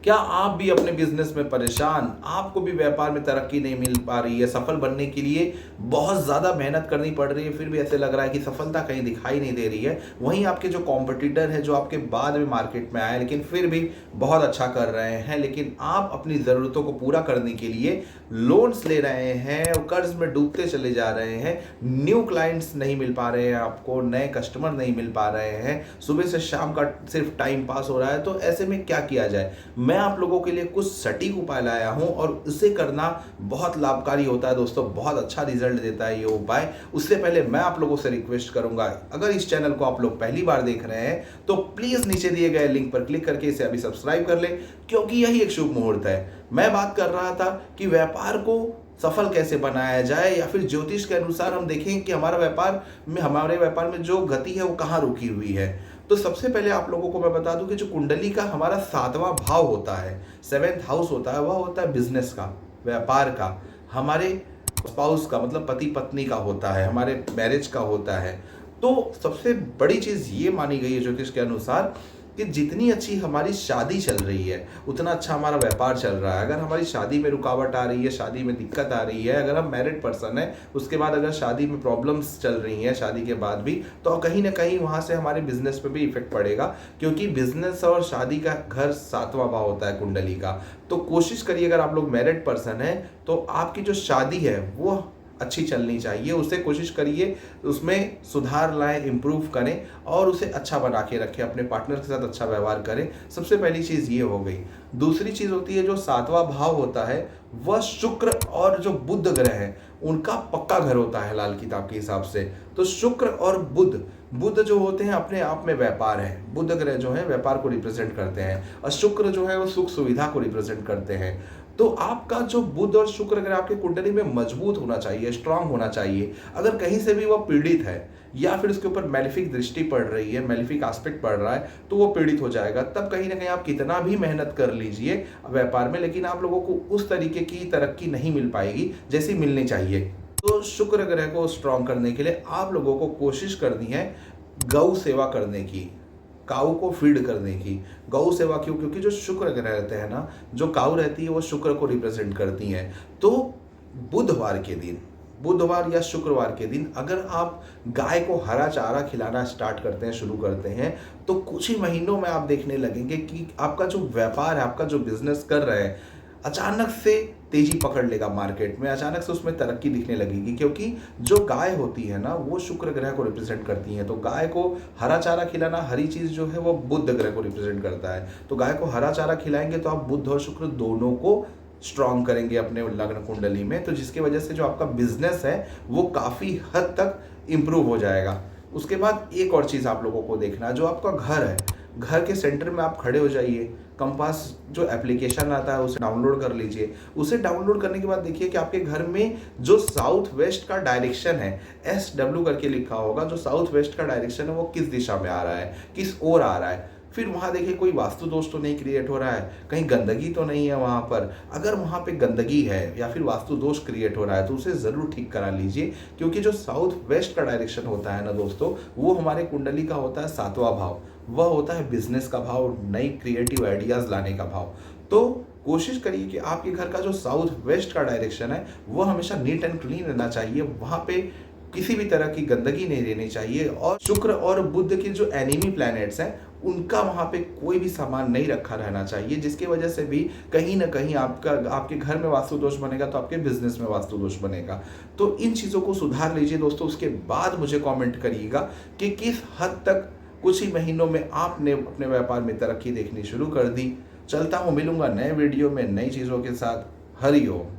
क्या आप भी अपने बिजनेस में परेशान, आपको भी व्यापार में तरक्की नहीं मिल पा रही है, सफल बनने के लिए बहुत ज़्यादा मेहनत करनी पड़ रही है, फिर भी ऐसे लग रहा है कि सफलता कहीं दिखाई नहीं दे रही है। वहीं आपके जो कॉम्पिटिटर है, जो आपके बाद में मार्केट में आए लेकिन फिर भी बहुत अच्छा कर रहे हैं, लेकिन आप अपनी ज़रूरतों को पूरा करने के लिए लोन्स ले रहे हैं और कर्ज में डूबते चले जा रहे हैं, न्यू क्लाइंट्स नहीं मिल पा रहे हैं, आपको नए कस्टमर नहीं मिल पा रहे हैं, सुबह से शाम का सिर्फ टाइम पास हो रहा है, तो ऐसे में क्या किया जाए? मैं आप लोगों के लिए कुछ सटीक उपाय लाया हूं और इसे करना बहुत लाभकारी होता है दोस्तों, बहुत अच्छा रिजल्ट देता है ये उपाय। उससे पहले मैं आप लोगों से रिक्वेस्ट करूंगा, अगर इस चैनल को आप लोग पहली बार देख रहे हैं तो प्लीज नीचे दिए गए लिंक पर क्लिक करके इसे अभी सब्सक्राइब कर लें, क्योंकि यही एक शुभ मुहूर्त है। मैं बात कर रहा था कि व्यापार को सफल कैसे बनाया जाए, या फिर ज्योतिष के अनुसार हम देखें कि हमारे व्यापार में जो गति है वो कहाँ रुकी हुई है। तो सबसे पहले आप लोगों को मैं बता दूं कि जो कुंडली का हमारा 7वां भाव होता है, 7th हाउस होता है, वह होता है बिजनेस का, व्यापार का, हमारे स्पाउस का, मतलब पति पत्नी का होता है, हमारे मैरिज का होता है। तो सबसे बड़ी चीज ये मानी गई है ज्योतिष के अनुसार कि जितनी अच्छी हमारी शादी चल रही है उतना अच्छा हमारा व्यापार चल रहा है। अगर हमारी शादी में रुकावट आ रही है, शादी में दिक्कत आ रही है, अगर हम मैरिड पर्सन है, उसके बाद अगर शादी में प्रॉब्लम्स चल रही हैं शादी के बाद भी, तो कहीं ना कहीं वहाँ से हमारे बिजनेस पे भी इफेक्ट पड़ेगा, क्योंकि बिजनेस और शादी का घर 7वां भाव होता है कुंडली का। तो कोशिश करिए, अगर आप लोग मैरिड पर्सन है तो आपकी जो शादी है वो अच्छी चलनी चाहिए, उसे कोशिश करिए उसमें सुधार लाएं, इम्प्रूव करें और उसे अच्छा बना के रखें, अपने पार्टनर के साथ अच्छा व्यवहार करें। सबसे पहली चीज़ ये हो गई। दूसरी चीज़ होती है, जो 7वां भाव होता है वह शुक्र और जो बुध ग्रह है उनका पक्का घर होता है लाल किताब के हिसाब से। तो शुक्र और बुध जो होते हैं अपने आप में व्यापार है, बुध ग्रह जो है व्यापार को रिप्रेजेंट करते हैं, और शुक्र जो है वो सुख सुविधा को रिप्रेजेंट करते हैं। तो आपका जो बुध और शुक्र ग्रह आपके कुंडली में मजबूत होना चाहिए, स्ट्रांग होना चाहिए। अगर कहीं से भी वो पीड़ित है या फिर उसके ऊपर मैलिफिक दृष्टि पड़ रही है, मैलिफिक एस्पेक्ट पड़ रहा है, तो वो पीड़ित हो जाएगा। तब कहीं ना कहीं आप कितना भी मेहनत कर लीजिए व्यापार में, लेकिन आप लोगों को उस तरीके की तरक्की नहीं मिल पाएगी जैसी मिलनी चाहिए। तो शुक्र ग्रह को स्ट्रांग करने के लिए आप लोगों को कोशिश करनी है गौ सेवा करने की, काऊ को फीड करने की। गौ सेवा क्यों? क्योंकि जो शुक्र ग्रह रहते हैं ना, जो काऊ रहती है वो शुक्र को रिप्रेजेंट करती हैं। तो बुधवार के दिन, बुधवार या शुक्रवार के दिन अगर आप गाय को हरा चारा खिलाना स्टार्ट करते हैं, शुरू करते हैं, तो कुछ ही महीनों में आप देखने लगेंगे कि आपका जो व्यापार है, आपका जो बिजनेस कर रहे हैं, अचानक से तेजी पकड़ लेगा मार्केट में, अचानक से उसमें तरक्की दिखने लगेगी। क्योंकि जो गाय होती है ना वो शुक्र ग्रह को रिप्रेजेंट करती है। तो गाय को हरा चारा खिलाना, हरी चीज जो है वो बुध ग्रह को रिप्रेजेंट करता है। तो गाय को हरा चारा खिलाएंगे तो आप बुध और शुक्र दोनों को स्ट्रॉन्ग करेंगे अपने लग्न कुंडली में, तो जिसकी वजह से जो आपका बिजनेस है वो काफी हद तक इंप्रूव हो जाएगा। उसके बाद एक और चीज आप लोगों को देखना है, जो आपका घर है, घर के सेंटर में आप खड़े हो जाइए, कंपास जो एप्लीकेशन आता है उसे डाउनलोड कर लीजिए। उसे डाउनलोड करने के बाद देखिए कि आपके घर में जो साउथ वेस्ट का डायरेक्शन है, SW करके लिखा होगा, जो साउथ वेस्ट का डायरेक्शन है वो किस दिशा में आ रहा है, किस ओर आ रहा है। फिर वहाँ देखिए कोई वास्तु दोष तो नहीं क्रिएट हो रहा है, कहीं गंदगी तो नहीं है वहाँ पर। अगर वहाँ पे गंदगी है या फिर वास्तु दोष क्रिएट हो रहा है तो उसे ज़रूर ठीक करा लीजिए, क्योंकि जो साउथ वेस्ट का डायरेक्शन होता है ना दोस्तों, वो हमारे कुंडली का होता है 7वां भाव, वह होता है बिजनेस का भाव, नई क्रिएटिव आइडियाज़ लाने का भाव। तो कोशिश करिए कि आपके घर का जो साउथ वेस्ट का डायरेक्शन है वो हमेशा नीट एंड क्लीन रहना चाहिए, वहाँ पे किसी भी तरह की गंदगी नहीं रहनी चाहिए। और शुक्र और बुध के जो एनिमी प्लैनेट्स हैं उनका वहाँ पे कोई भी सामान नहीं रखा रहना चाहिए, जिसकी वजह से भी कहीं ना कहीं आपके घर में वास्तु दोष बनेगा तो आपके बिजनेस में वास्तु दोष बनेगा। तो इन चीज़ों को सुधार लीजिए दोस्तों। उसके बाद मुझे कमेंट करिएगा कि किस हद तक कुछ ही महीनों में आपने अपने व्यापार में तरक्की देखनी शुरू कर दी। चलता हूँ, मिलूंगा नए वीडियो में नई चीज़ों के साथ। हरि ओम।